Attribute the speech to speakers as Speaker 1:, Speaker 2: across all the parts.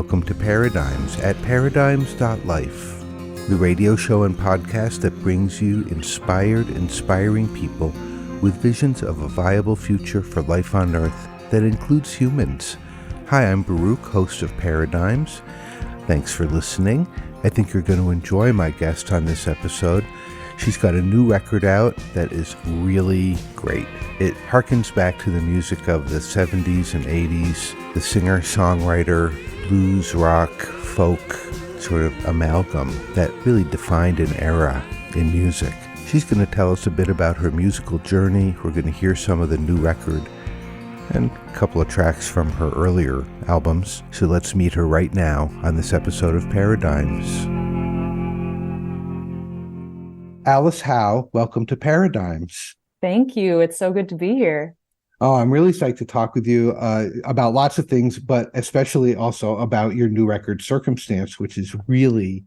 Speaker 1: welcome to Paradigms at paradigms.life, the radio show and podcast that brings you inspiring people with visions of a viable future for life on Earth that includes humans. Hi, I'm Baruch, host of Paradigms. Thanks for listening. I think you're going to enjoy my guest on this episode. She's got a new record out that is really great. It harkens back to the music of the 70s and 80s, the singer-songwriter, blues, rock, folk sort of amalgam that really defined an era in music. She's going to tell us a bit about her musical journey. We're going to hear some of the new record and a couple of tracks from her earlier albums. So let's meet her right now on this episode of Paradigms. Alice Howe, welcome to Paradigms.
Speaker 2: Thank you. It's so good to be here.
Speaker 1: Oh, I'm really psyched to talk with you about lots of things, but especially also about your new record, Circumstance, which is really,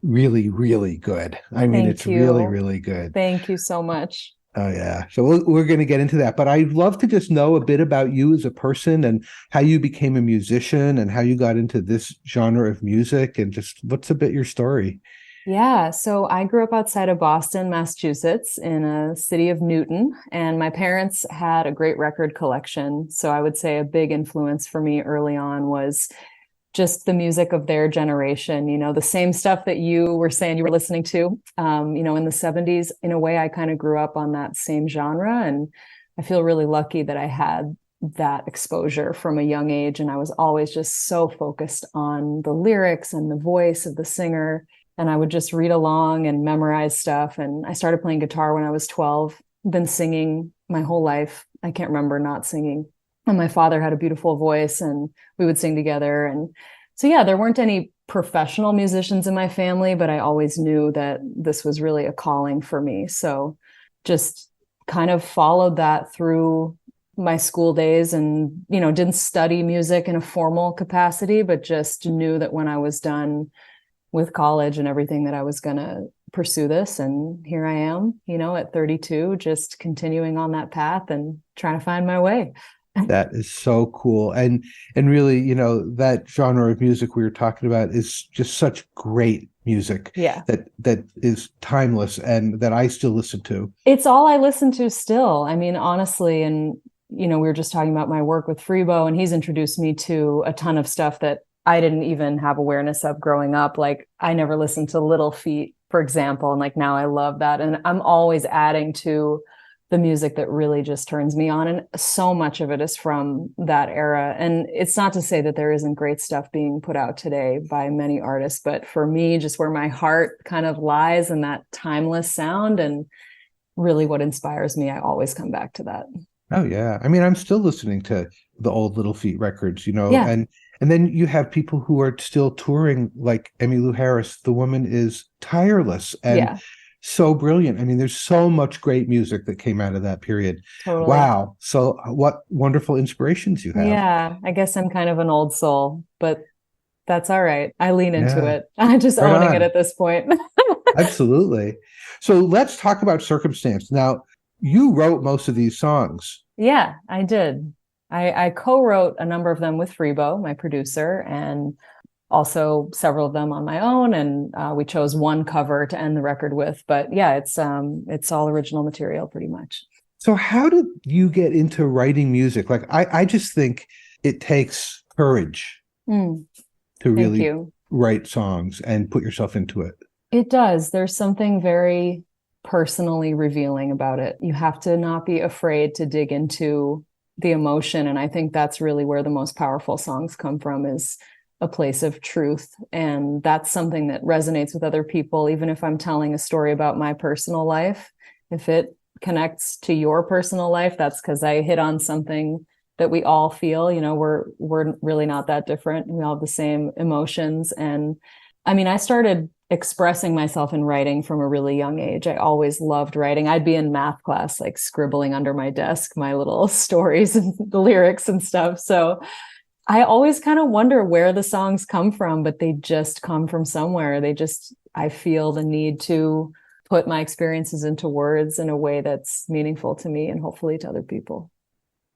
Speaker 1: really good. I mean, it's really, really good.
Speaker 2: Thank you so much.
Speaker 1: Oh, yeah. So we're going to get into that. But I'd love to just know a bit about you as a person and how you became a musician and how you got into this genre of music and just what's a bit your story?
Speaker 2: Yeah, so I grew up outside of Boston, Massachusetts, in a city of Newton, and my parents had a great record collection. So I would say a big influence for me early on was just the music of their generation, you know, the same stuff that you were saying you were listening to, you know, in the 70s. In a way, I kind of grew up on that same genre, and I feel really lucky that I had that exposure from a young age. And I was always just so focused on the lyrics and the voice of the singer. And I would just read along and memorize stuff. And I started playing guitar when I was 12, been singing my whole life. I can't remember not singing. And my father had a beautiful voice and we would sing together. And so, yeah, there weren't any professional musicians in my family, but I always knew that this was really a calling for me. So just kind of followed that through my school days and, you know, didn't study music in a formal capacity, but just knew that when I was done with college and everything that I was going to pursue this. And here I am, you know, at 32, just continuing on that path and trying to find my way.
Speaker 1: That is so cool. And really, you know, that genre of music we were talking about is just such great music.
Speaker 2: Yeah.
Speaker 1: That is timeless and that I still listen to.
Speaker 2: It's all I listen to still. I mean, honestly, and, you know, we were just talking about my work with Freebo, and he's introduced me to a ton of stuff that I didn't even have awareness of growing up. Like I never listened to Little Feat, for example. And like now I love that. And I'm always adding to the music that really just turns me on. And so much of it is from that era. And it's not to say that there isn't great stuff being put out today by many artists, but for me, just where my heart kind of lies in that timeless sound and really what inspires me, I always come back to that.
Speaker 1: Oh, yeah. I mean, I'm still listening to the old Little Feat records, you know,
Speaker 2: Yeah.
Speaker 1: And then you have people who are still touring, like Emmylou Harris. The woman is tireless and so brilliant. I mean, there's so much great music that came out of that period.
Speaker 2: Totally.
Speaker 1: Wow. So what wonderful inspirations you have.
Speaker 2: Yeah, I guess I'm kind of an old soul, but that's all right. I lean into it. I'm just owning it at this point.
Speaker 1: Absolutely. So let's talk about Circumstance. Now, you wrote most of these songs.
Speaker 2: Yeah, I did. I co-wrote a number of them with Freebo, my producer, and also several of them on my own. And we chose one cover to end the record with. But yeah, it's all original material pretty much.
Speaker 1: So how did you get into writing music? Like, I just think it takes courage to really write songs and put yourself into it.
Speaker 2: It does. There's something very personally revealing about it. You have to not be afraid to dig into the emotion. And I think that's really where the most powerful songs come from, is a place of truth. And that's something that resonates with other people. Even if I'm telling a story about my personal life, if it connects to your personal life, that's because I hit on something that we all feel. You know, we're really not that different. We all have the same emotions. And I mean, I started expressing myself in writing from a really young age. I always loved writing. I'd be in math class, like scribbling under my desk, my little stories and the lyrics and stuff. So I always kind of wonder where the songs come from, but they just come from somewhere. I feel the need to put my experiences into words in a way that's meaningful to me and hopefully to other people.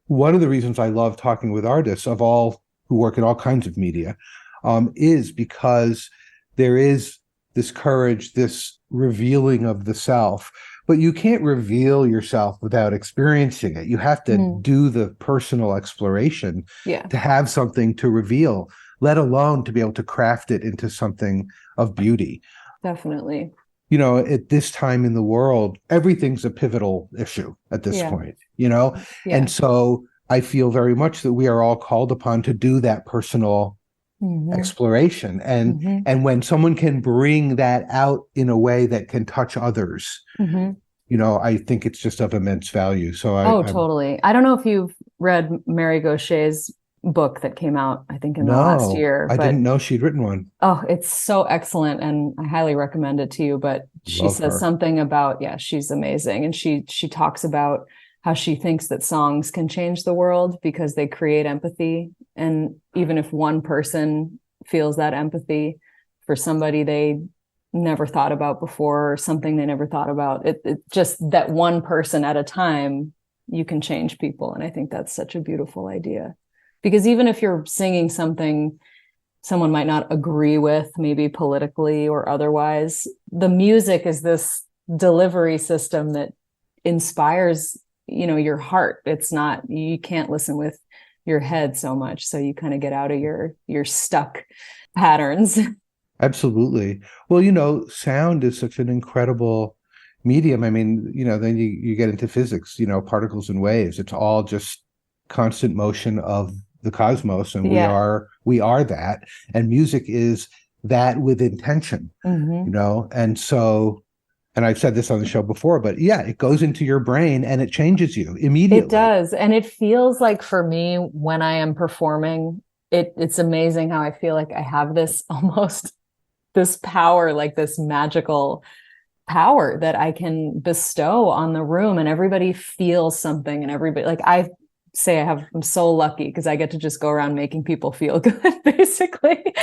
Speaker 1: One of the reasons I love talking with artists of all who work in all kinds of media, is because there is this courage, this revealing of the self. But you can't reveal yourself without experiencing it. You have to do the personal exploration to have something to reveal, let alone to be able to craft it into something of beauty.
Speaker 2: Definitely.
Speaker 1: You know, at this time in the world, everything's a pivotal issue at this point, you know? Yeah. And so I feel very much that we are all called upon to do that personal exploration. And when someone can bring that out in a way that can touch others, you know, I think it's just of immense value. So
Speaker 2: totally. I don't know if you've read Mary Gaucher's book that came out, I think, in the last year.
Speaker 1: I didn't know she'd written one.
Speaker 2: Oh, it's so excellent, and I highly recommend it to you. But she says something about, she's amazing. And she talks about how she thinks that songs can change the world because they create empathy. And even if one person feels that empathy for somebody they never thought about before, or something they never thought about, it just that one person at a time, you can change people. And I think that's such a beautiful idea. Because even if you're singing something someone might not agree with, maybe politically or otherwise, the music is this delivery system that inspires, you know, your heart. It's not, you can't listen with your head so much. So you kind of get out of your stuck patterns.
Speaker 1: Absolutely. Well, you know, sound is such an incredible medium. I mean, you know, then you get into physics, you know, particles and waves. It's all just constant motion of the cosmos, and we are that. And music is that with intention, you know. And so, and I've said this on the show before, but it goes into your brain and it changes you immediately.
Speaker 2: It does. And it feels like, for me, when I am performing, it's amazing how I feel like I have this almost this power, like this magical power that I can bestow on the room, and everybody feels something, and everybody, like, I'm so lucky because I get to just go around making people feel good, basically,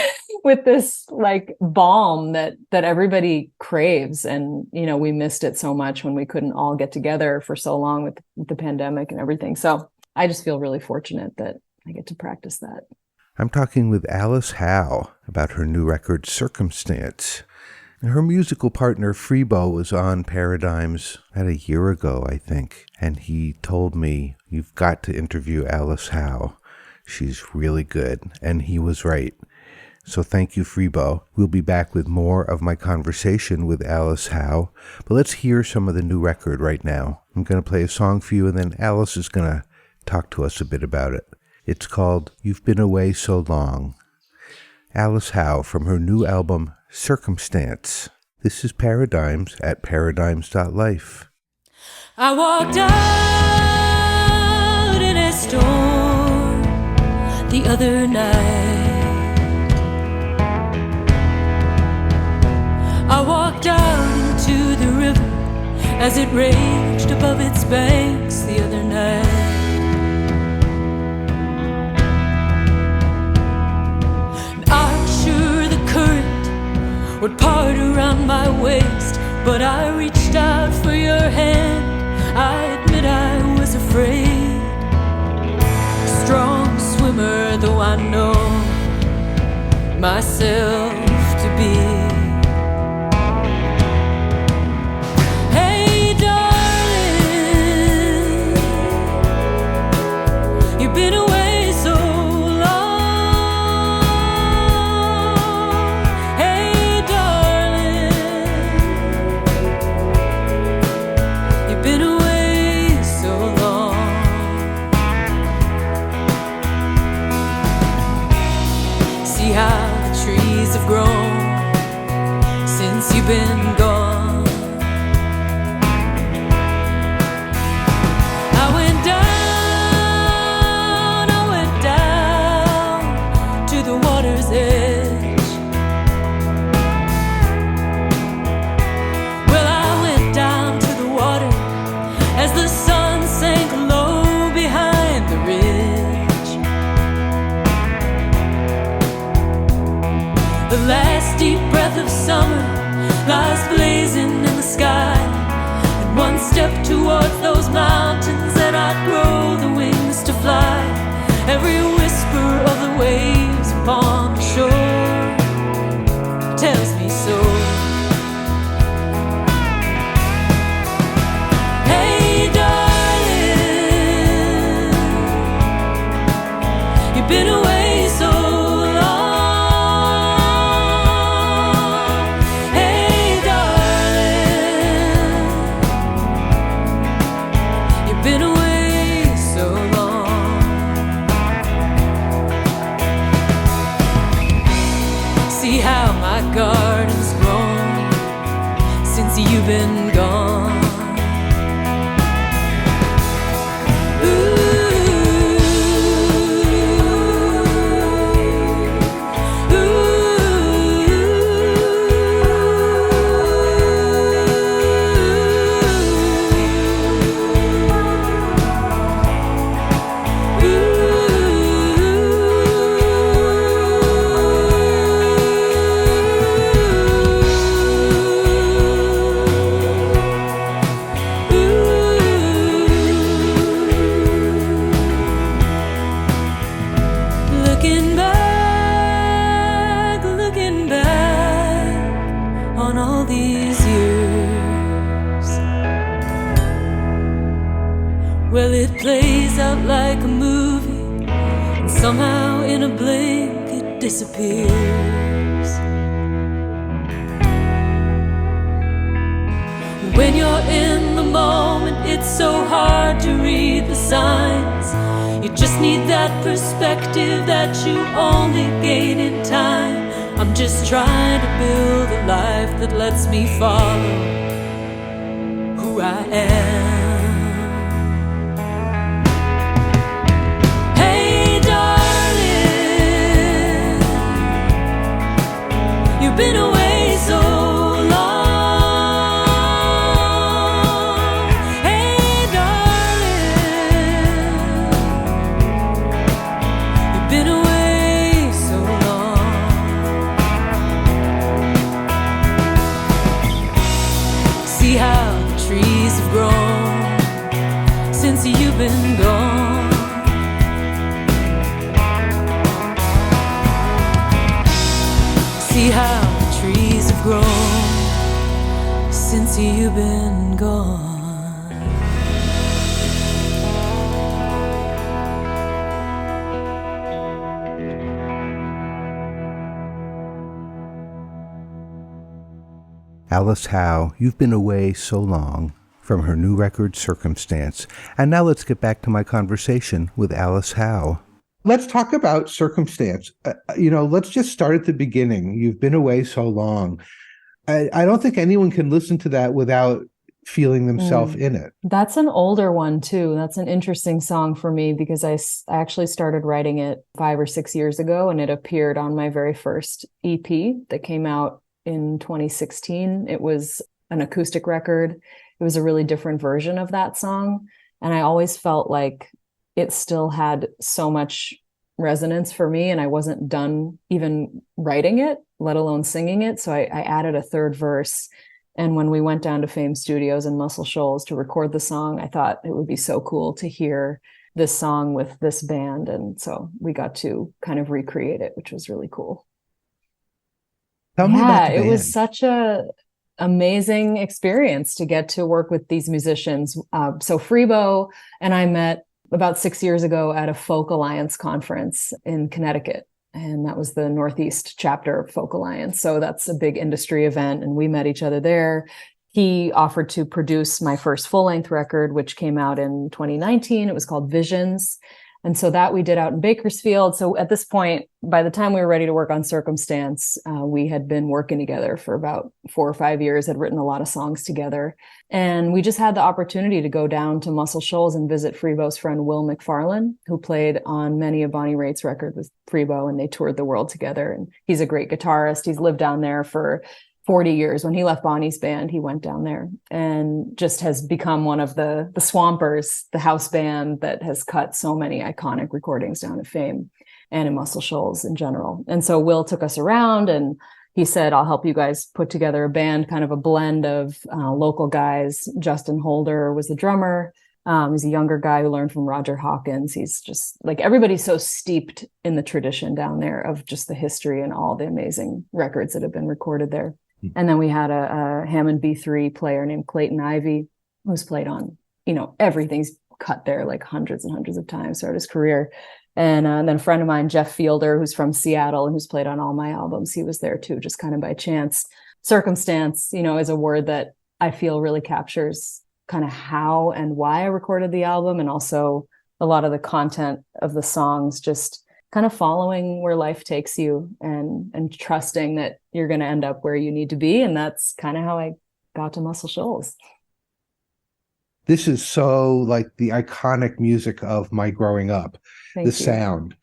Speaker 2: with this like balm that everybody craves. And, you know, we missed it so much when we couldn't all get together for so long with the pandemic and everything. So I just feel really fortunate that I get to practice that.
Speaker 1: I'm talking with Alice Howe about her new record, Circumstance. Her musical partner, Freebo, was on Paradigms about a year ago, I think, and he told me, you've got to interview Alice Howe. She's really good, and he was right. So thank you, Freebo. We'll be back with more of my conversation with Alice Howe, but let's hear some of the new record right now. I'm going to play a song for you, and then Alice is going to talk to us a bit about it. It's called You've Been Away So Long. Alice Howe from her new album, Circumstance. This is Paradigms at paradigms.life.
Speaker 3: I walked out in a storm the other night. I walked out into the river as it raged above its banks the other night. Would part around my waist, but I reached out for your hand. I admit I was afraid. Strong swimmer though I know myself to be. Hey darling, you've been away so grown since you've been gone. I went down to the water's edge. Well, I went down to the water as the sun sank low behind the ridge. The last deep breath of summer lies blazing in the sky, and one step towards those mountains, and I'd grow the wings to fly. Every whisper of the waves since you've been gone. Well, it plays out like a movie, and somehow in a blink it disappears. When you're in the moment, it's so hard to read the signs. You just need that perspective that you only gain in time. I'm just trying to build a life that lets me follow who I am. You've been away so long. Hey, darling, you've been away so long. See how the trees have grown since you've been gone. See how the trees have grown since you've been gone.
Speaker 1: Alice Howe, You've Been Away So Long, from her new record, Circumstance. And now let's get back to my conversation with Alice Howe. Let's talk about Circumstance. Let's just start at the beginning. You've been away so long. I don't think anyone can listen to that without feeling themselves in it.
Speaker 2: That's an older one too. That's an interesting song for me because I actually started writing it 5 or 6 years ago, and it appeared on my very first EP that came out in 2016. It was an acoustic record. It was a really different version of that song. And I always felt like it still had so much resonance for me, and I wasn't done even writing it, let alone singing it. So I added a third verse. And when we went down to Fame Studios in Muscle Shoals to record the song, I thought it would be so cool to hear this song with this band. And so we got to kind of recreate it, which was really cool.
Speaker 1: Tell me about the band.
Speaker 2: It was such a amazing experience to get to work with these musicians. So Freebo and I met about 6 years ago at a Folk Alliance conference in Connecticut. And that was the Northeast chapter of Folk Alliance. So that's a big industry event. And we met each other there. He offered to produce my first full-length record, which came out in 2019. It was called Visions. And so that we did out in Bakersfield. So at this point, by the time we were ready to work on Circumstance, we had been working together for about 4 or 5 years, had written a lot of songs together. And we just had the opportunity to go down to Muscle Shoals and visit Freebo's friend, Will McFarlane, who played on many of Bonnie Raitt's records with Freebo, and they toured the world together. And he's a great guitarist. He's lived down there for 40 years. When he left Bonnie's band, he went down there and just has become one of the Swampers, the house band that has cut so many iconic recordings down at Fame and in Muscle Shoals in general. And so Will took us around and he said, I'll help you guys put together a band, kind of a blend of local guys. Justin Holder was the drummer. He's a younger guy who learned from Roger Hawkins. He's just like, everybody's so steeped in the tradition down there of just the history and all the amazing records that have been recorded there. And then we had a Hammond B3 player named Clayton Ivey, who's played on, everything's cut there like hundreds and hundreds of times throughout his career. And then a friend of mine, Jeff Fielder, who's from Seattle and who's played on all my albums, he was there too, just kind of by chance. Circumstance, is a word that I feel really captures kind of how and why I recorded the album, and also a lot of the content of the songs, just kind of following where life takes you and trusting that you're going to end up where you need to be. And that's kind of how I got to Muscle Shoals.
Speaker 1: This is so like the iconic music of my growing up,
Speaker 2: Thank you.
Speaker 1: sound,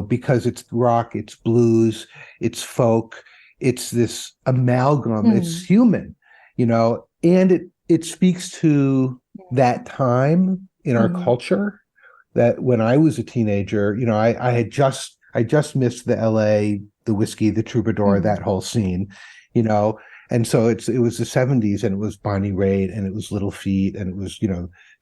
Speaker 1: because it's rock, it's blues, it's folk, it's this amalgam, it's human, and it speaks to that time in our culture, that when I was a teenager, I just missed the LA, the whiskey, the troubadour, that whole scene, and so it was the 70s, and it was Bonnie Raitt, and it was Little Feat, and it was,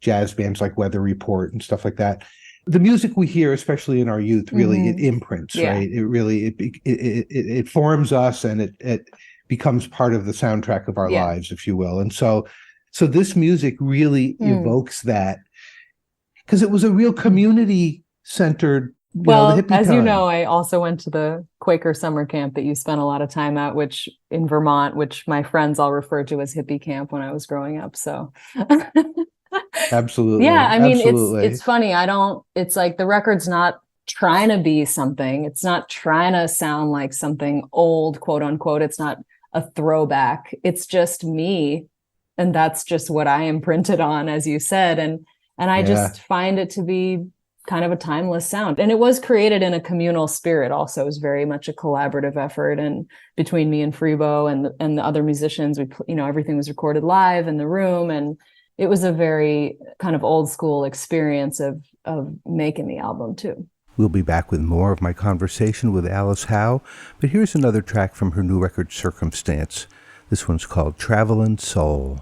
Speaker 1: jazz bands like Weather Report and stuff like that. The music we hear, especially in our youth, really it imprints, right? It really it forms us, and it becomes part of the soundtrack of our lives, if you will. And so this music really evokes that, because it was a real community centered.
Speaker 2: Well,
Speaker 1: the
Speaker 2: as
Speaker 1: time.
Speaker 2: you know, I also went to the Quaker summer camp that you spent a lot of time at, which in Vermont, which my friends all referred to as hippie camp when I was growing up. So
Speaker 1: absolutely.
Speaker 2: Yeah, I mean,
Speaker 1: absolutely.
Speaker 2: it's funny. It's like the record's not trying to be something. It's not trying to sound like something old, quote unquote. It's not a throwback. It's just me. And that's just what I imprinted on, as you said. And I just find it to be kind of a timeless sound. And it was created in a communal spirit also. It was very much a collaborative effort, and between me and Freebo and the other musicians, everything was recorded live in the room, and it was a very kind of old school experience of making the album too.
Speaker 1: We'll be back with more of my conversation with Alice Howe, but here's another track from her new record, Circumstance. This one's called Travelin' Soul.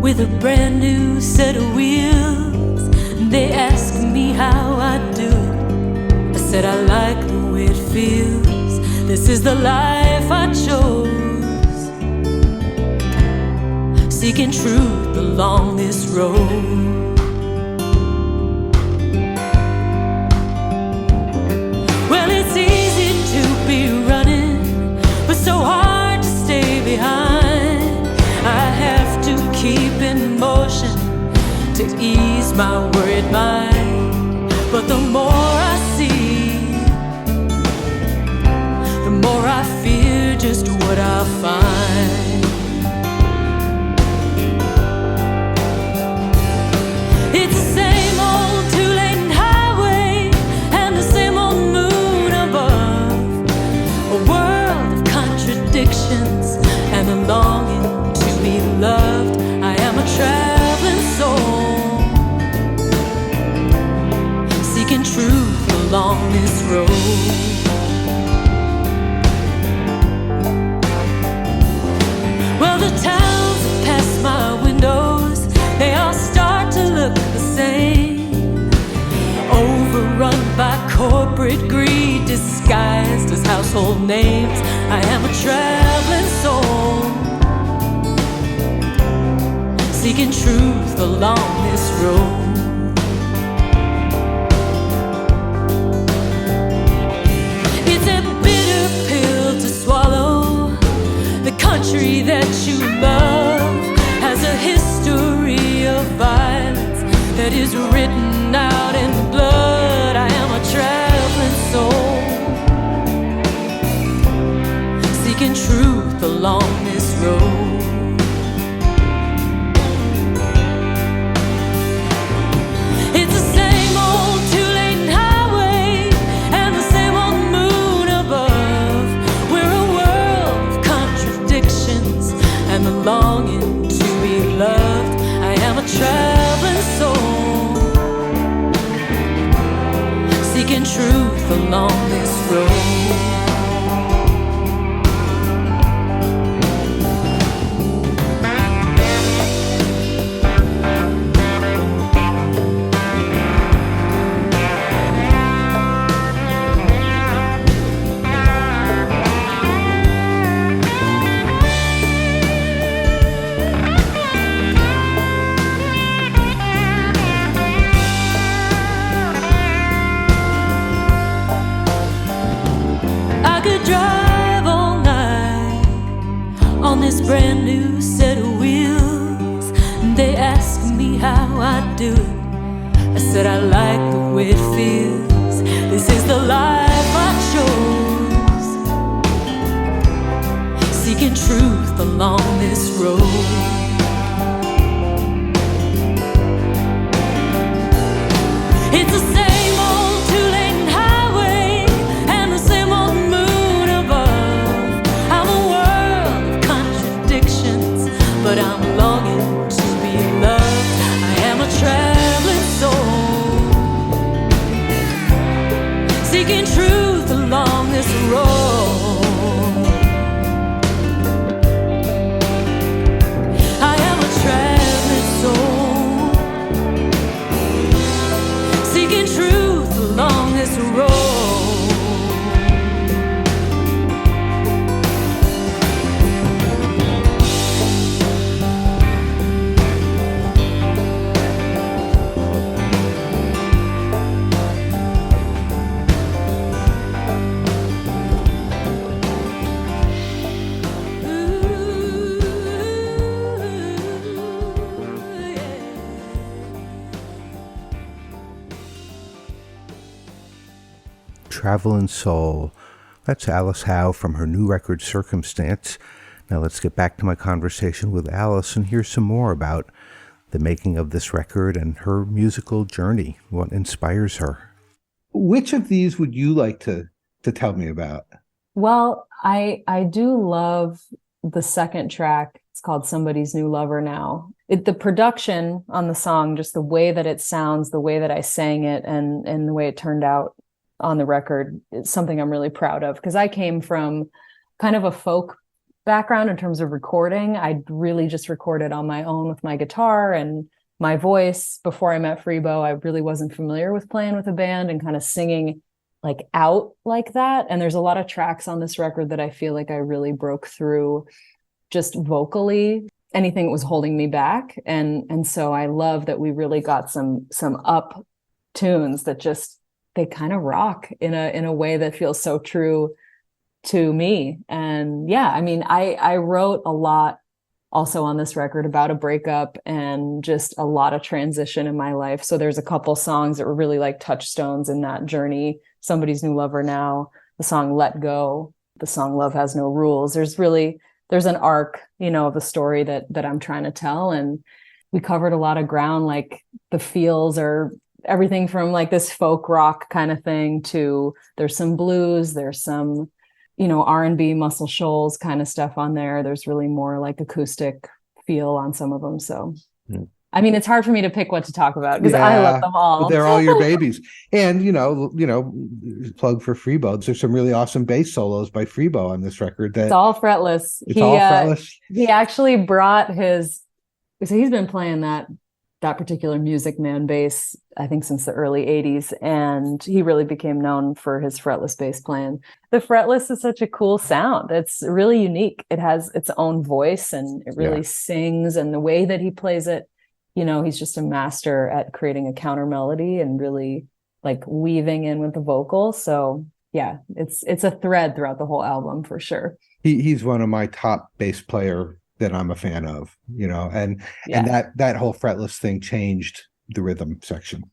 Speaker 3: With a brand new set of wheels, they ask me how I do it. I said I like the way it feels. This is the life I chose, seeking truth along this road. Well, it's easy to be running, but so hard to stay behind. I have to keep in motion to ease my worried mind. But the more I see, the more I fear just what I'll find. It's the same old two-lane highway and the same old moon above. A world of contradictions and a longing be loved. I am a traveling soul, seeking truth along this road. Well, the towns that pass my windows, they all start to look the same, overrun by corporate greed disguised as household names. I am a traveling soul, seeking truth along this road. It's a bitter pill to swallow. The country that you love has a history of violence that is written out in blood. I am a traveling soul, seeking truth along this road. Longing to be loved. I am a traveling soul, seeking truth along this road. how I do it. I said I like the way it feels. This is the life I chose. Seeking truth along this road. It's the same old two-lane highway and the same old moon above. I'm a world of contradictions, but I'm longing to be loved. I am a traveling soul, seeking truth along this road. I am a traveling soul, seeking truth along this road.
Speaker 1: Travelin' Soul. That's Alice Howe from her new record, Circumstance. Now let's get back to my conversation with Alice and hear some more about the making of this record and her musical journey, what inspires her. Which of these would you like to tell me about?
Speaker 2: Well, I do love the second track. It's called Somebody's New Lover Now. The production on the song, just the way that it sounds, the way that I sang it, and the way it turned out on the record, is something I'm really proud of, because I came from kind of a folk background in terms of recording. I really just recorded on my own with my guitar and my voice. Before I met Freebo, I really wasn't familiar with playing with a band and kind of singing like out like that. And there's a lot of tracks on this record that I feel like I really broke through just vocally, anything that was holding me back. And so I love that we really got some up tunes that just, they kind of rock in a way that feels so true to me. And yeah, I mean, I wrote a lot also on this record about a breakup and just a lot of transition in my life. So there's a couple songs that were really like touchstones in that journey. Somebody's New Lover Now, the song Let Go, the song Love Has No Rules. There's an arc, of the story that I'm trying to tell. And we covered a lot of ground, like the feels are everything from like this folk rock kind of thing to there's some blues, there's some, R&B, Muscle Shoals kind of stuff on there. There's really more like acoustic feel on some of them. So, I mean, it's hard for me to pick what to talk about because I love them all.
Speaker 1: They're all your babies. And, plug for Freebo. There's some really awesome bass solos by Freebo on this record.
Speaker 2: It's all fretless.
Speaker 1: All fretless.
Speaker 2: He actually brought so he's been playing that particular Music Man bass, I think, since the early 80s. And he really became known for his fretless bass playing. The fretless is such a cool sound. It's really unique. It has its own voice and it really sings. And the way that he plays it, he's just a master at creating a counter melody and really like weaving in with the vocal. So yeah, it's a thread throughout the whole album for sure.
Speaker 1: He's one of my top bass player that I'm a fan of, and that whole fretless thing changed the rhythm section.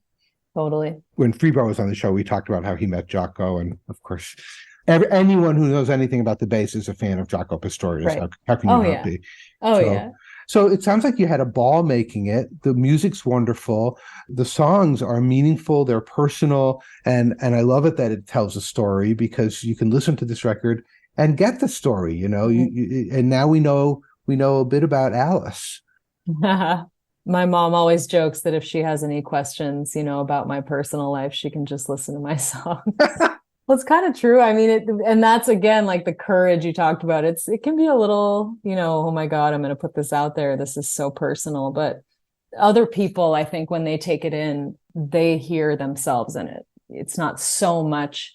Speaker 2: Totally.
Speaker 1: When Freebo was on the show, we talked about how he met Jaco, and of course, anyone who knows anything about the bass is a fan of Jaco Pastorius. Right. How can you not be? So it sounds like you had a ball making it. The music's wonderful. The songs are meaningful. They're personal, and I love it that it tells a story, because you can listen to this record and get the story. And now we know a bit about Alice.
Speaker 2: My mom always jokes that if she has any questions, about my personal life, she can just listen to my songs. Well, it's kind of true. I mean, and that's again, like the courage you talked about. It can be a little, oh my God, I'm going to put this out there. This is so personal. But other people, I think when they take it in, they hear themselves in it. It's not so much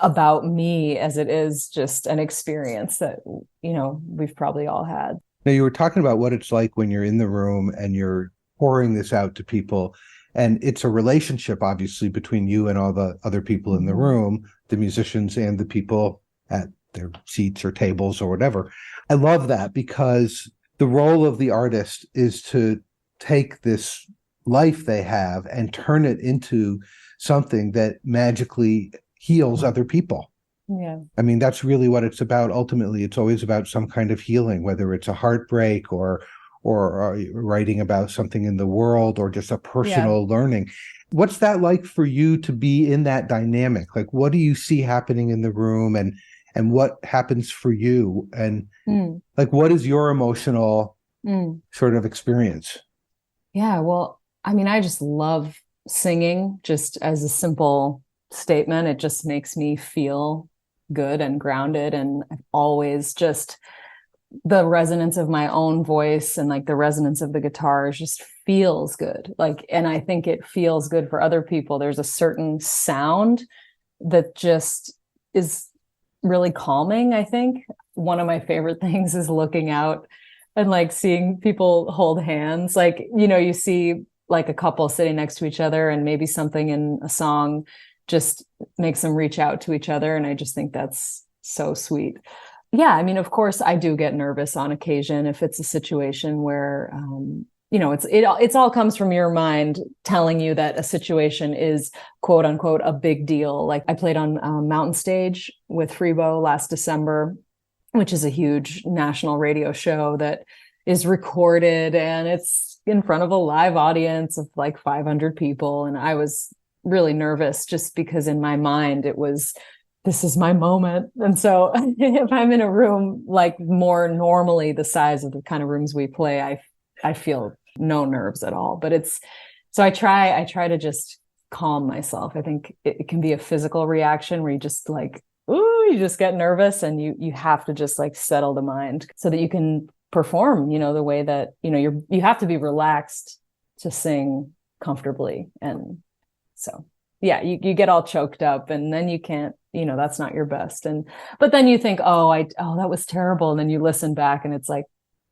Speaker 2: about me as it is just an experience that, we've probably all had.
Speaker 1: Now, you were talking about what it's like when you're in the room and you're pouring this out to people. And it's a relationship, obviously, between you and all the other people in the room, the musicians and the people at their seats or tables or whatever. I love that, because the role of the artist is to take this life they have and turn it into something that magically heals other people.
Speaker 2: Yeah.
Speaker 1: I mean, that's really what it's about. Ultimately, it's always about some kind of healing, whether it's a heartbreak or writing about something in the world or just a personal learning. What's that like for you to be in that dynamic? Like, what do you see happening in the room, and what happens for you? And like, what is your emotional sort of experience?
Speaker 2: Yeah, well, I mean, I just love singing just as a simple statement. It just makes me feel good and grounded. And I've always just the resonance of my own voice and like the resonance of the guitars just feels good. Like, and I think it feels good for other people. There's a certain sound that just is really calming. I think one of my favorite things is looking out and like seeing people hold hands. Like, you know, you see like a couple sitting next to each other and maybe something in a song just makes them reach out to each other. And I just think that's so sweet. Yeah, I mean, of course, I do get nervous on occasion if it's a situation where, you know, it's all comes from your mind telling you that a situation is quote unquote a big deal. Like I played on Mountain Stage with Freebo last December, which is a huge national radio show that is recorded and it's in front of a live audience of like 500 people. And I was really nervous just because in my mind it was, this is my moment. And so if I'm in a room like more normally the size of the kind of rooms we play, I feel no nerves at all. But so I try to just calm myself. I think it can be a physical reaction where you just like, ooh, you just get nervous and you have to just like settle the mind so that you can perform, you know, the way that, you know, you have to be relaxed to sing comfortably. And so, yeah, you get all choked up and then you can't, you know, that's not your best. But then you think, oh, that was terrible. And then you listen back and it's like,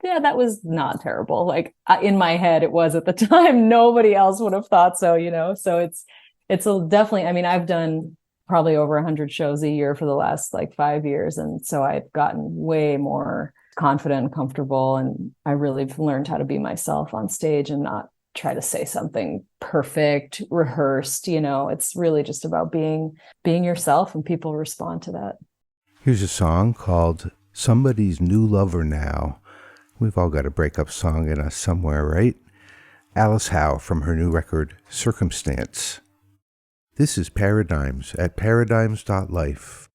Speaker 2: yeah, that was not terrible. Like in my head, it was at the time. Nobody else would have thought so, you know? So it's definitely, I mean, I've done probably over 100 shows a year for the last like 5 years. And so I've gotten way more confident and comfortable. And I really learned how to be myself on stage and not try to say something perfect, rehearsed. You know, it's really just about being yourself, and people respond to that.
Speaker 1: Here's a song called Somebody's New Lover Now. We've all got a breakup song in us somewhere, right? Alice Howe from her new record, Circumstance. This is Paradigms at paradigms.life.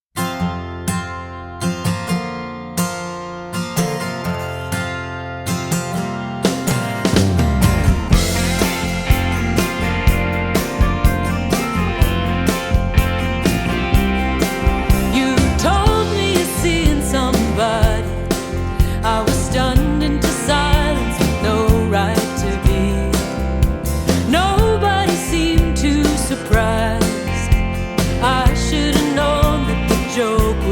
Speaker 3: Surprised, I should have known that the joke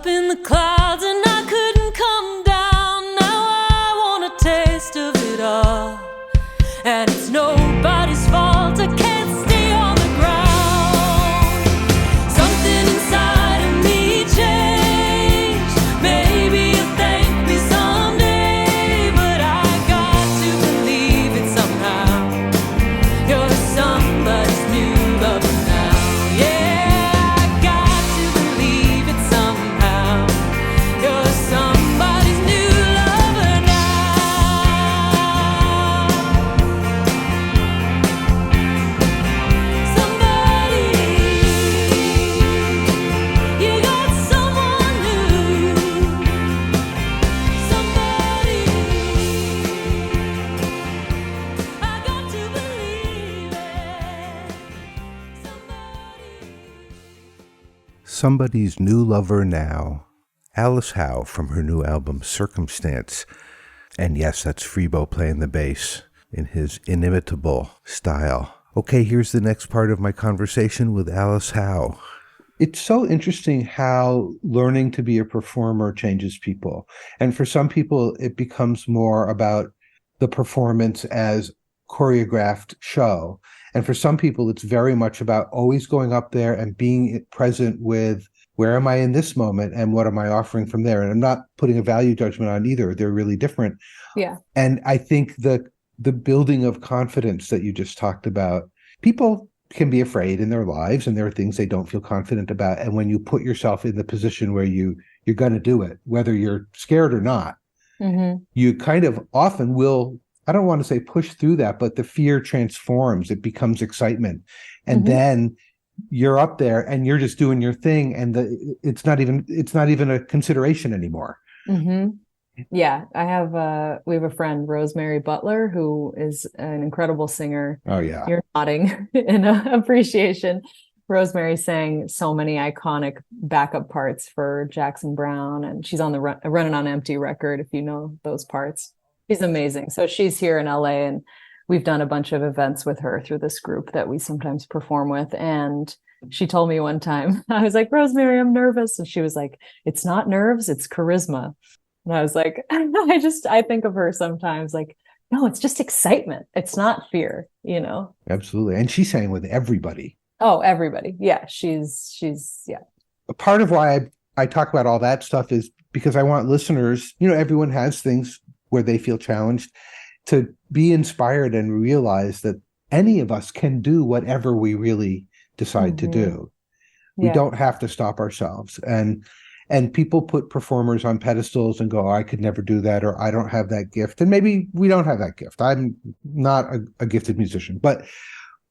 Speaker 3: up in the clouds and I couldn't come down. Now I want a taste of it all, and it's nobody's fault. I can't stay on the ground. Something inside of me changed. Maybe you'll thank me someday, but I got to believe it somehow. You're somebody's new lover now. Yeah, I got to believe it somehow. You're somebody's new lover now. Somebody, you got someone new. Somebody, I got to believe it.
Speaker 1: Somebody's New Lover Now. Alice Howe from her new album Circumstance. And yes, that's Freebo playing the bass in his inimitable style. Okay, here's the next part of my conversation with Alice Howe. It's so interesting how learning to be a performer changes people. And for some people, it becomes more about the performance as choreographed show. And for some people, it's very much about always going up there and being present with where am I in this moment and what am I offering from there? And I'm not putting a value judgment on either. They're really different.
Speaker 2: Yeah.
Speaker 1: And I think the building of confidence that you just talked about, people can be afraid in their lives and there are things they don't feel confident about. And when you put yourself in the position where you're going to do it, whether you're scared or not, you kind of often will, I don't want to say push through that, but the fear transforms. It becomes excitement. And then you're up there and you're just doing your thing. And it's not even a consideration anymore.
Speaker 2: Yeah, we have a friend, Rosemary Butler, who is an incredible singer.
Speaker 1: Oh yeah.
Speaker 2: You're nodding in appreciation. Rosemary sang so many iconic backup parts for Jackson Browne, and she's on the Running on Empty record, if you know those parts. She's amazing. So she's here in LA, and we've done a bunch of events with her through this group that we sometimes perform with. And she told me one time, I was like, Rosemary, I'm nervous. And she was like, it's not nerves, it's charisma. And I was like, I think of her sometimes like, no, it's just excitement. It's not fear, you know?
Speaker 1: Absolutely. And she sang with everybody.
Speaker 2: Oh, everybody. Yeah. She's yeah.
Speaker 1: A part of why I talk about all that stuff is because I want listeners, everyone has things where they feel challenged, to be inspired and realize that any of us can do whatever we really decide to do. We don't have to stop ourselves. And people put performers on pedestals and go, oh, I could never do that, or I don't have that gift. And maybe we don't have that gift. I'm not a gifted musician, but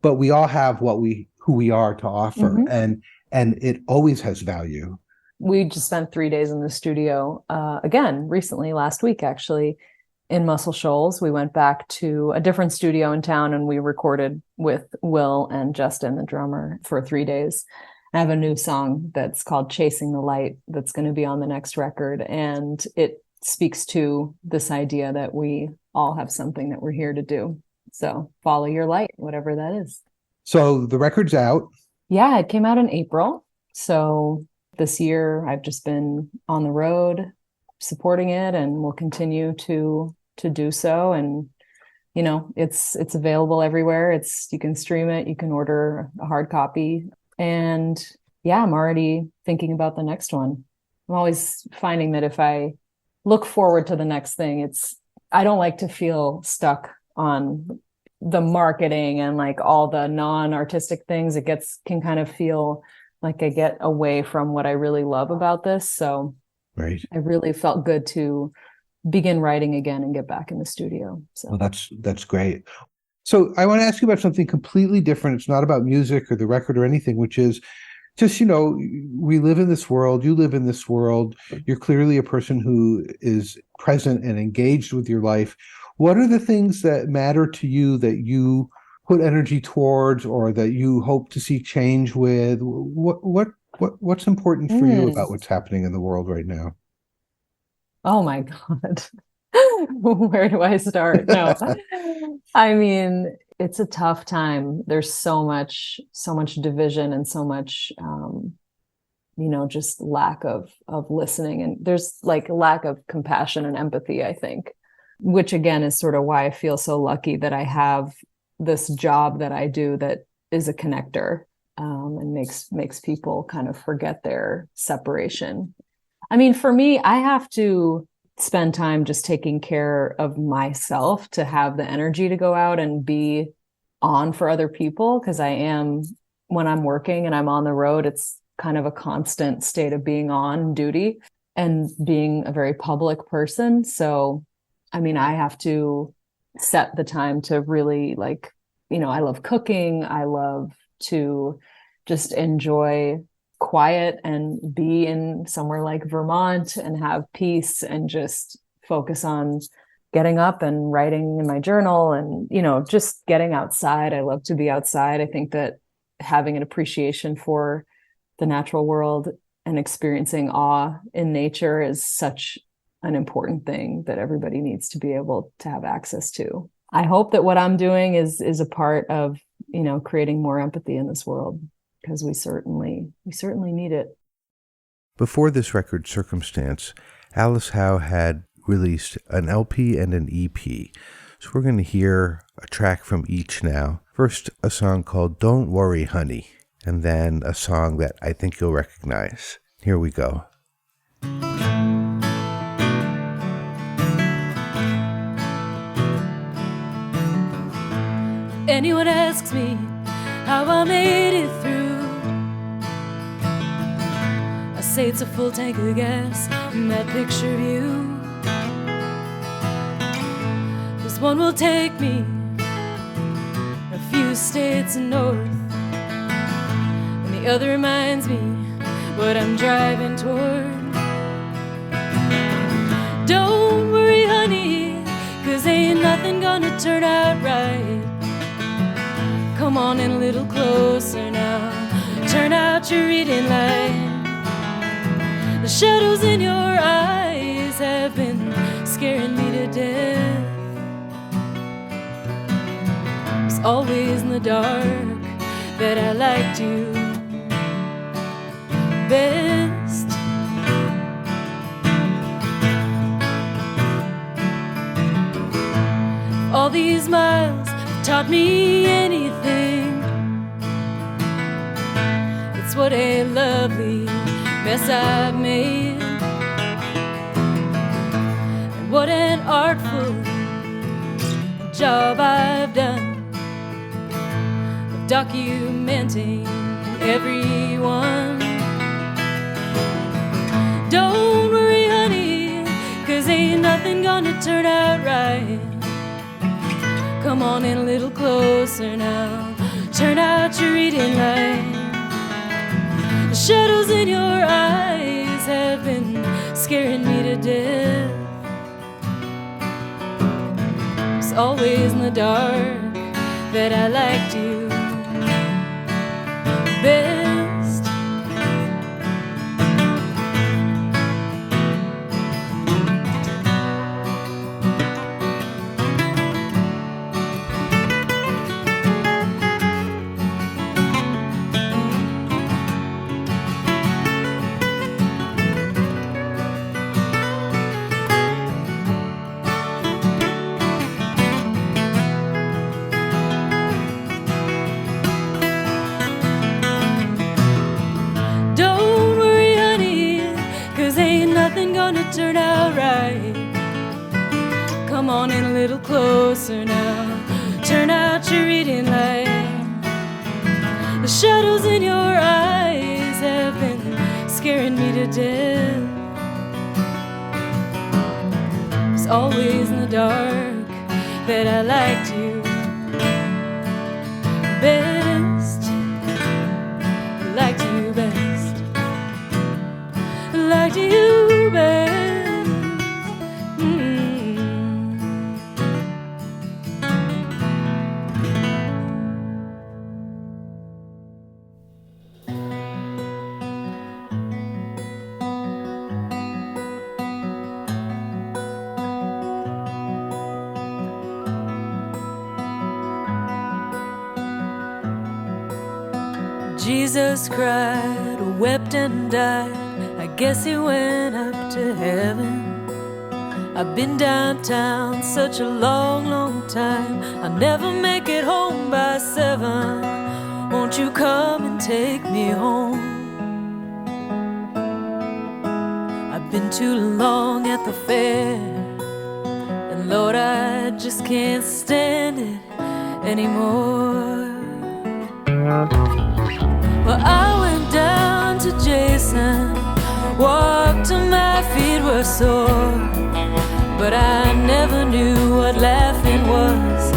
Speaker 1: we all have who we are to offer. And it always has value.
Speaker 2: We just spent 3 days in the studio, again, recently, last week, actually, in Muscle Shoals. We went back to a different studio in town and we recorded with Will and Justin, the drummer, for 3 days. I have a new song that's called Chasing the Light that's going to be on the next record. And it speaks to this idea that we all have something that we're here to do. So follow your light, whatever that is.
Speaker 1: So the record's out.
Speaker 2: Yeah, it came out in April. So this year I've just been on the road supporting it, and will continue to do so. And it's available everywhere. You can stream it, you can order a hard copy. And yeah, I'm already thinking about the next one. I'm always finding that if I look forward to the next thing, I don't like to feel stuck on the marketing and like all the non-artistic things. It can kind of feel like I get away from what I really love about this. So
Speaker 1: right.
Speaker 2: I really felt good to begin writing again and get back in the studio. So
Speaker 1: well, that's great. So I want to ask you about something completely different. It's not about music or the record or anything, which is just, we live in this world, you live in this world. You're clearly a person who is present and engaged with your life. What are the things that matter to you that you put energy towards, or that you hope to see change with? What's important for you about what's happening in the world right now?
Speaker 2: Oh my God. Where do I start? No, I mean, it's a tough time. There's so much division and so much, just lack of listening. And there's like a lack of compassion and empathy, I think, which again is sort of why I feel so lucky that I have this job that I do that is a connector, and makes people kind of forget their separation. I mean, for me, I have to spend time just taking care of myself to have the energy to go out and be on for other people, because when I'm working and I'm on the road, it's kind of a constant state of being on duty and being a very public person. So, I mean, I have to set the time to really I love cooking. I love to just enjoy quiet and be in somewhere like Vermont and have peace and just focus on getting up and writing in my journal and, just getting outside. I love to be outside. I think that having an appreciation for the natural world and experiencing awe in nature is such an important thing that everybody needs to be able to have access to. I hope that what I'm doing is a part of, creating more empathy in this world, because we certainly need it.
Speaker 1: Before this record, Circumstance, Alice Howe had released an LP and an EP. So we're going to hear a track from each now. First, a song called Don't Worry, Honey, and then a song that I think you'll recognize. Here we go.
Speaker 3: Anyone asks me how I made it through, I say it's a full tank of gas and that picture of you. This one will take me a few states north, and the other reminds me what I'm driving toward. Don't worry, honey, 'cause ain't nothing gonna turn out right. Come on in a little closer now, turn out your reading light. The shadows in your eyes have been scaring me to death. It's always in the dark that I liked you best. All these miles have taught me anything. It's what a lovely mess I've made, and what an artful job I've done of documenting everyone. Don't worry, honey, 'cause ain't nothing gonna turn out right. Come on in a little closer now, turn out your reading light. The shadows in your eyes have been scaring me to death. It's always in the dark that I liked you best. Turn out right. Come on in a little closer now, turn out your reading light. The shadows in your eyes have been scaring me to death. It's always in the dark that I liked you best. Liked you best. Liked you best. Jesus cried, wept and died. I guess he went up to heaven. I've been downtown such a long, long time. I'll never make it home by 7. Won't you come and take me home? I've been too long at the fair, and Lord, I just can't stand it anymore. Well, I went down to Jason, walked till my feet were sore, but I never knew what laughing was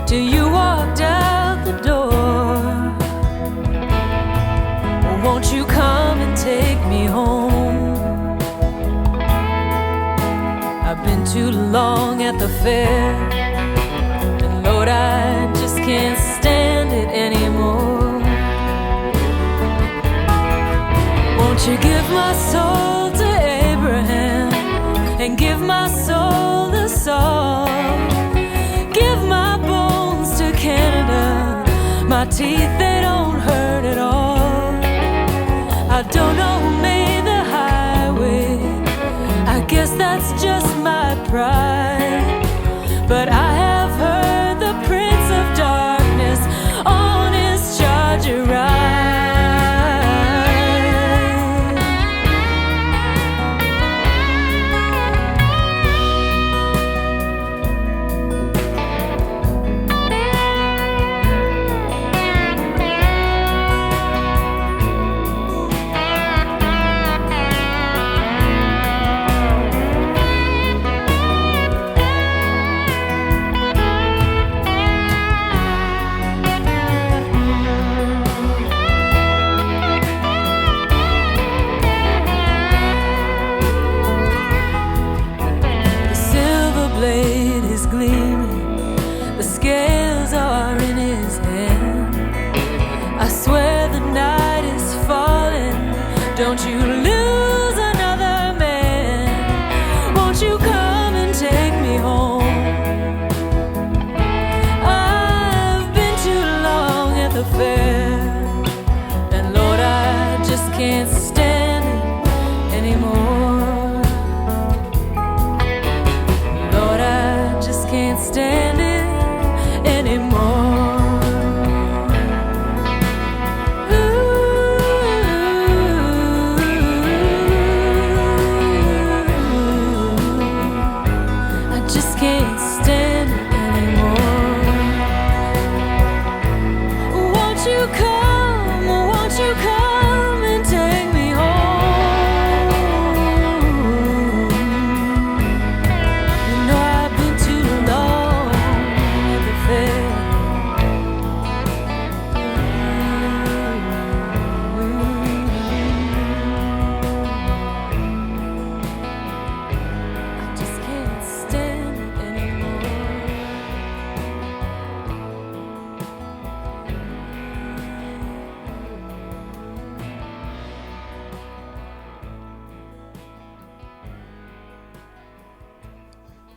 Speaker 3: till you walked out the door. Well, won't you come and take me home? I've been too long at the fair, and Lord, I just can't stand it anymore. Won't you give my soul to Abraham and give my soul the song? Give my bones to Canada, my teeth, they don't hurt at all. I don't know who made the highway, I guess that's just my pride, but I have heard the Prince of Darkness on his charger ride. Don't you lose another man. Won't you come and take me home? I've been too long at the fair, and Lord, I just can't stand it anymore. Lord, I just can't stand it anymore.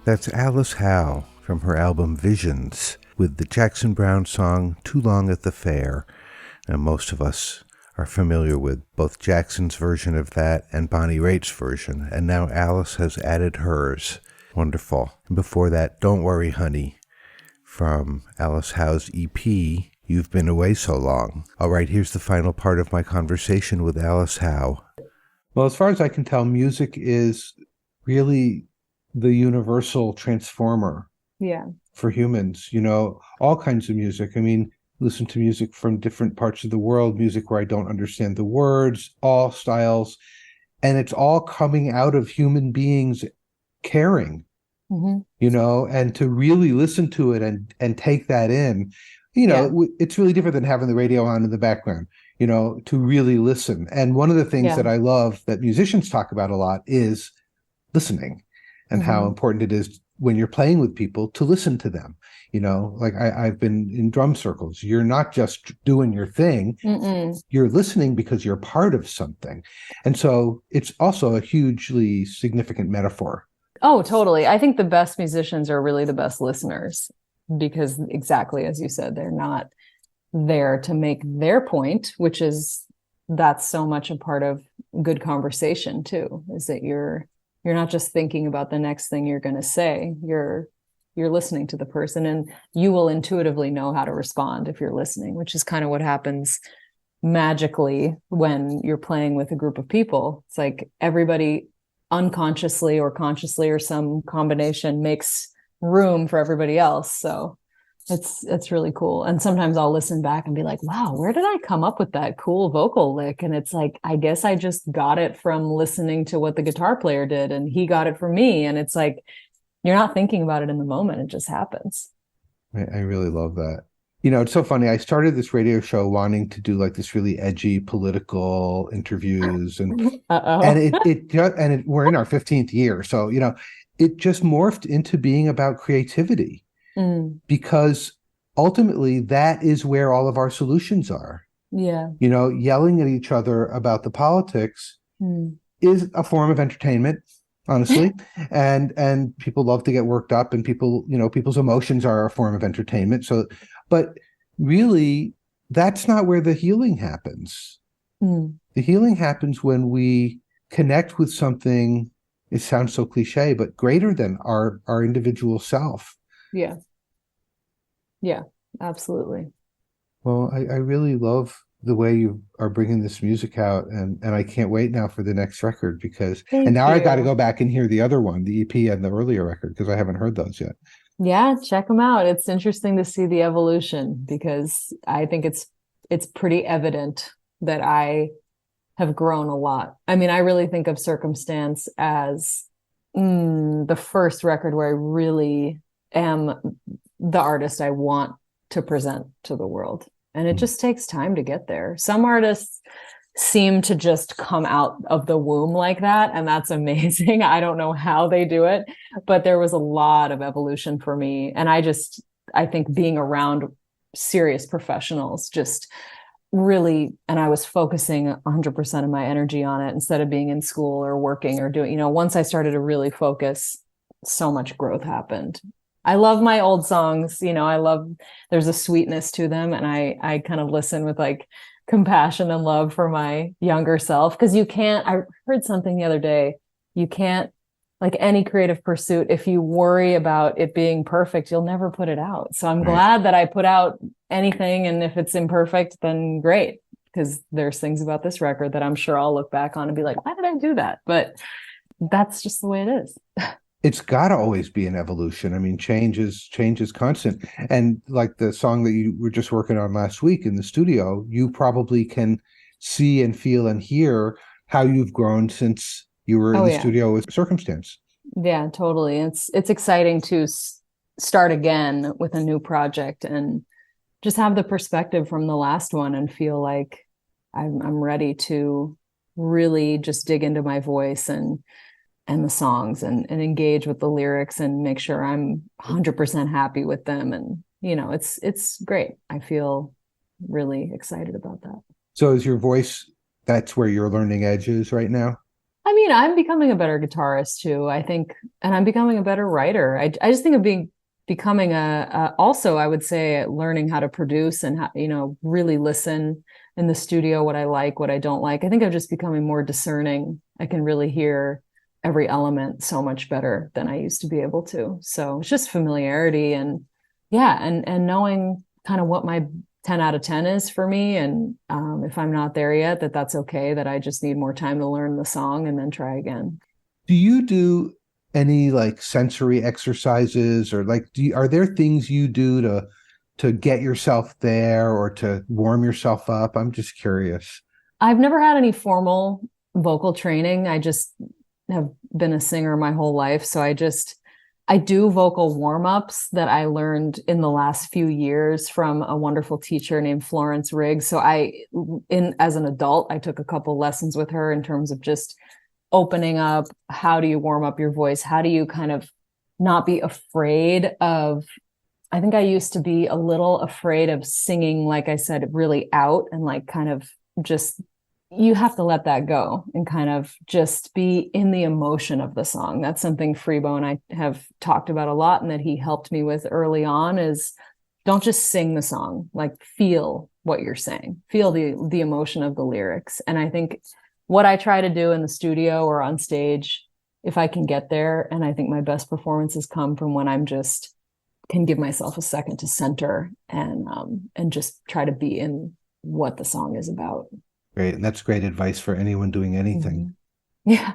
Speaker 1: That's Alice Howe from her album Visions with the Jackson Browne song Too Long at the Fair. Now, most of us are familiar with both Jackson's version of that and Bonnie Raitt's version, and now Alice has added hers. Wonderful. And before that, Don't Worry Honey from Alice Howe's EP, You've Been Away So Long. All right, here's the final part of my conversation with Alice Howe. Well, as far as I can tell, music is really the universal transformer for humans. You know, all kinds of music. I mean, listen to music from different parts of the world, music where I don't understand the words, all styles, and it's all coming out of human beings caring, you know, and to really listen to it and take that in, you know, it's really different than having the radio on in the background, you know, to really listen. And one of the things that I love that musicians talk about a lot is listening. And how important it is when you're playing with people to listen to them. You know, like I've been in drum circles. You're not just doing your thing. You're listening because you're part of something. And so it's also a hugely significant metaphor.
Speaker 2: Oh, totally. I think the best musicians are really the best listeners because exactly as you said, they're not there to make their point, which is, that's so much a part of good conversation too, is that you're not just thinking about the next thing you're going to say. You're listening to the person, and you will intuitively know how to respond if you're listening, which is kind of what happens magically when you're playing with a group of people. It's like everybody unconsciously or consciously or some combination makes room for everybody else. So it's really cool. And sometimes I'll listen back and be like, wow, where did I come up with that cool vocal lick? And it's like, I guess I just got it from listening to what the guitar player did, and he got it from me. And it's like, you're not thinking about it in the moment. It just happens.
Speaker 1: I really love that. It's so funny. I started this radio show wanting to do like this really edgy political interviews, and we're in our 15th year. So, it just morphed into being about creativity. Because ultimately that is where all of our solutions are.
Speaker 2: Yeah.
Speaker 1: Yelling at each other about the politics is a form of entertainment, honestly. and people love to get worked up, and people's emotions are a form of entertainment. So, but really that's not where the healing happens. The healing happens when we connect with something, it sounds so cliche, but greater than our individual self.
Speaker 2: Yeah, absolutely.
Speaker 1: Well, I really love the way you are bringing this music out, and I can't wait now for the next record, because now I got to go back and hear the other one, the EP and the earlier record, because I haven't heard those yet.
Speaker 2: Yeah, check them out. It's interesting to see the evolution, because I think it's pretty evident that I have grown a lot. I mean, I really think of Circumstance as the first record where I really am the artist I want to present to the world. And it just takes time to get there. Some artists seem to just come out of the womb like that, and that's amazing. I don't know how they do it, but there was a lot of evolution for me. And I think being around serious professionals just really, and I was focusing 100% of my energy on it instead of being in school or working or doing, once I started to really focus, so much growth happened. I love my old songs. There's a sweetness to them. And I kind of listen with like compassion and love for my younger self. Cause I heard something the other day, you can't, like any creative pursuit, if you worry about it being perfect, you'll never put it out. So I'm glad that I put out anything. And if it's imperfect, then great. Cause there's things about this record that I'm sure I'll look back on and be like, why did I do that? But that's just the way it is.
Speaker 1: It's got to always be an evolution. I mean, change is constant. And like the song that you were just working on last week in the studio, you probably can see and feel and hear how you've grown since you were in the studio with Circumstance.
Speaker 2: Yeah, totally. It's exciting to start again with a new project and just have the perspective from the last one and feel like I'm ready to really just dig into my voice and the songs and engage with the lyrics and make sure I'm 100% happy with them. And, it's great. I feel really excited about that.
Speaker 1: So is your voice, that's where your learning edge is right now?
Speaker 2: I mean, I'm becoming a better guitarist too, I think, and I'm becoming a better writer. I just think of becoming also, I would say, learning how to produce and how, really listen in the studio, what I like, what I don't like. I think I'm just becoming more discerning. I can really hear every element so much better than I used to be able to. So it's just familiarity and knowing kind of what my 10 out of 10 is for me. And if I'm not there yet, that's okay, that I just need more time to learn the song and then try again.
Speaker 1: Do you do any like sensory exercises, or like, are there things you do to get yourself there or to warm yourself up? I'm just curious.
Speaker 2: I've never had any formal vocal training. I just have been a singer my whole life. So I do vocal warm-ups that I learned in the last few years from a wonderful teacher named Florence Riggs. So as an adult, I took a couple lessons with her in terms of just opening up. How do you warm up your voice? How do you kind of not be afraid of, I think I used to be a little afraid of singing, like I said, really out and like kind of just, you have to let that go and kind of just be in the emotion of the song. That's something Freebo and I have talked about a lot and that he helped me with early on, is don't just sing the song, like feel what you're saying, feel the emotion of the lyrics. And I think what I try to do in the studio or on stage, if I can get there, and I think my best performances come from when I'm just can give myself a second to center and just try to be in what the song is about.
Speaker 1: Great. And that's great advice for anyone doing anything.
Speaker 2: Yeah.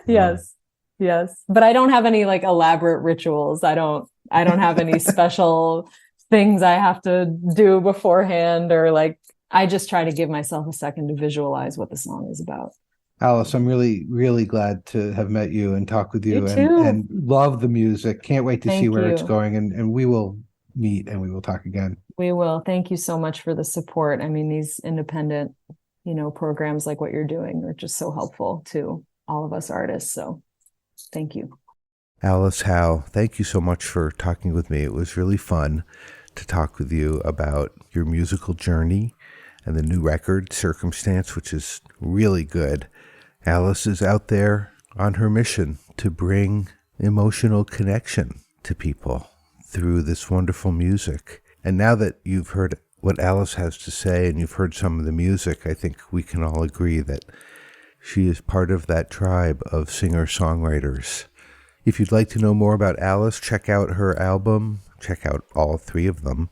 Speaker 2: Yes. Yes. But I don't have any like elaborate rituals. I don't have any special things I have to do beforehand, or like, I just try to give myself a second to visualize what the song is about.
Speaker 1: Alice, I'm really, really glad to have met you and talk with you, and love the music. Can't wait to see where it's going. And we will meet and we will talk again.
Speaker 2: We will. Thank you so much for the support. I mean, these independent, programs like what you're doing are just so helpful to all of us artists. So thank you.
Speaker 1: Alice Howe, thank you so much for talking with me. It was really fun to talk with you about your musical journey and the new record, Circumstance, which is really good. Alice is out there on her mission to bring emotional connection to people through this wonderful music. And now that you've heard what Alice has to say and you've heard some of the music, I think we can all agree that she is part of that tribe of singer-songwriters. If you'd like to know more about Alice, check out her album, check out all three of them.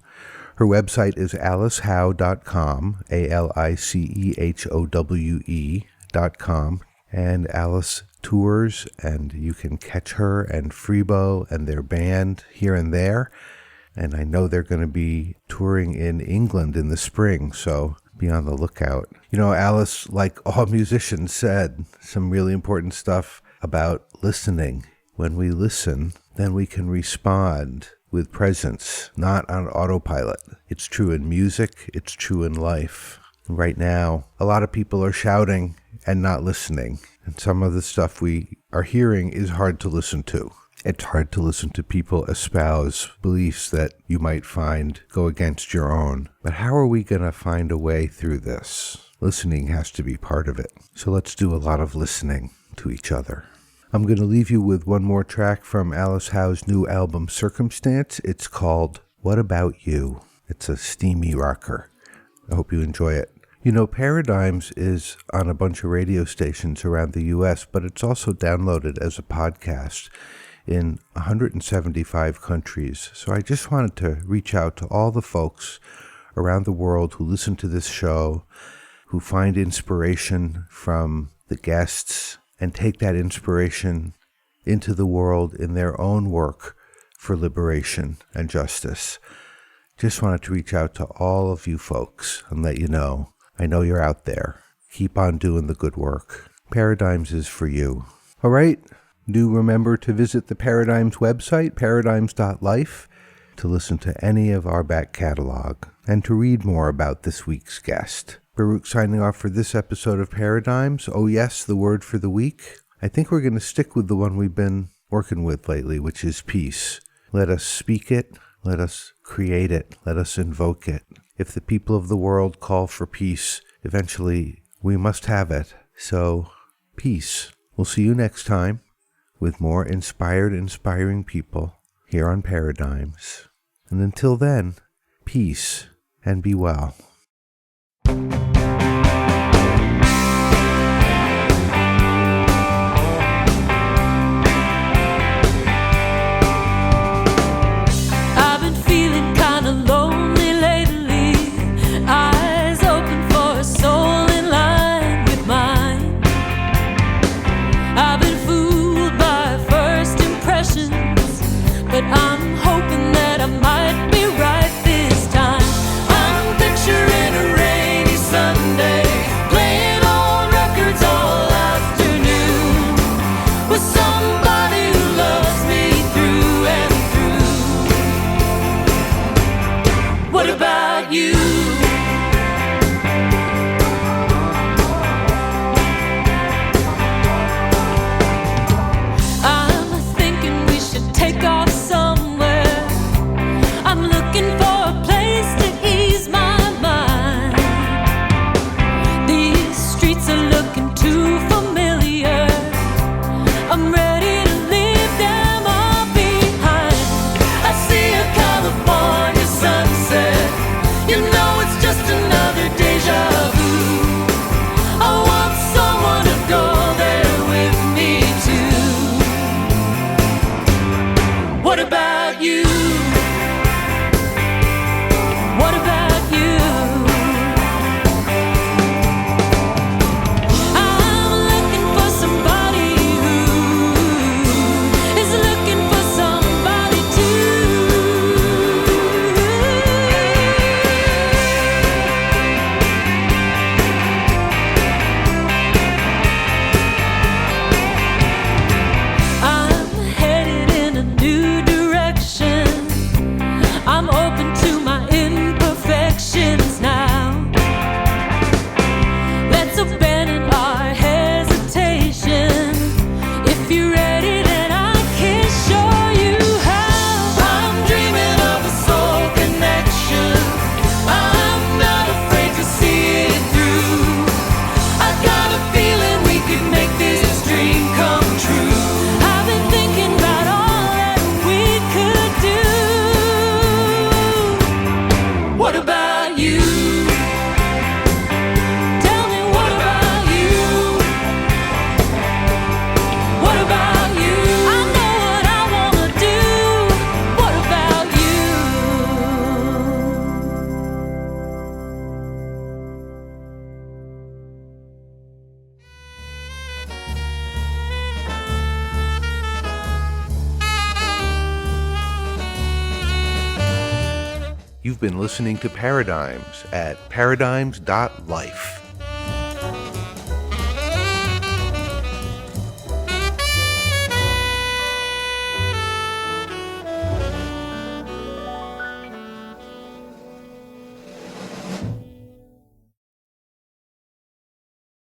Speaker 1: Her website is alicehowe.com, ALICEHOWE.com, and Alice tours, and you can catch her and Freebo and their band here and there. And I know they're going to be touring in England in the spring, so be on the lookout. Alice, like all musicians, said some really important stuff about listening. When we listen, then we can respond with presence, not on autopilot. It's true in music, it's true in life. Right now, a lot of people are shouting and not listening. And some of the stuff we are hearing is hard to listen to. It's hard to listen to people espouse beliefs that you might find go against your own. But how are we going to find a way through this? Listening has to be part of it. So let's do a lot of listening to each other. I'm going to leave you with one more track from Alice Howe's new album, Circumstance. It's called What About You? It's a steamy rocker. I hope you enjoy it. Paradigms is on a bunch of radio stations around the U.S., but it's also downloaded as a podcast in 175 countries. So I just wanted to reach out to all the folks around the world who listen to this show, who find inspiration from the guests, and take that inspiration into the world in their own work for liberation and justice. Just wanted to reach out to all of you folks and let you know, I know you're out there. Keep on doing the good work. Paradigms is for you. All right. Do remember to visit the Paradigms website, paradigms.life, to listen to any of our back catalog and to read more about this week's guest. Baruch signing off for this episode of Paradigms. Oh yes, the word for the week. I think we're going to stick with the one we've been working with lately, which is peace. Let us speak it. Let us create it. Let us invoke it. If the people of the world call for peace, eventually we must have it. So, peace. We'll see you next time with more inspiring people here on Paradigms. And until then, peace and be well.
Speaker 3: I've been feeling kinda lonely lately. Eyes open for a soul in line with mine. I've been fooled by first impressions, but I'm hoping that I might be right this time. I'm picturing
Speaker 1: You've been listening to Paradigms at paradigms.life.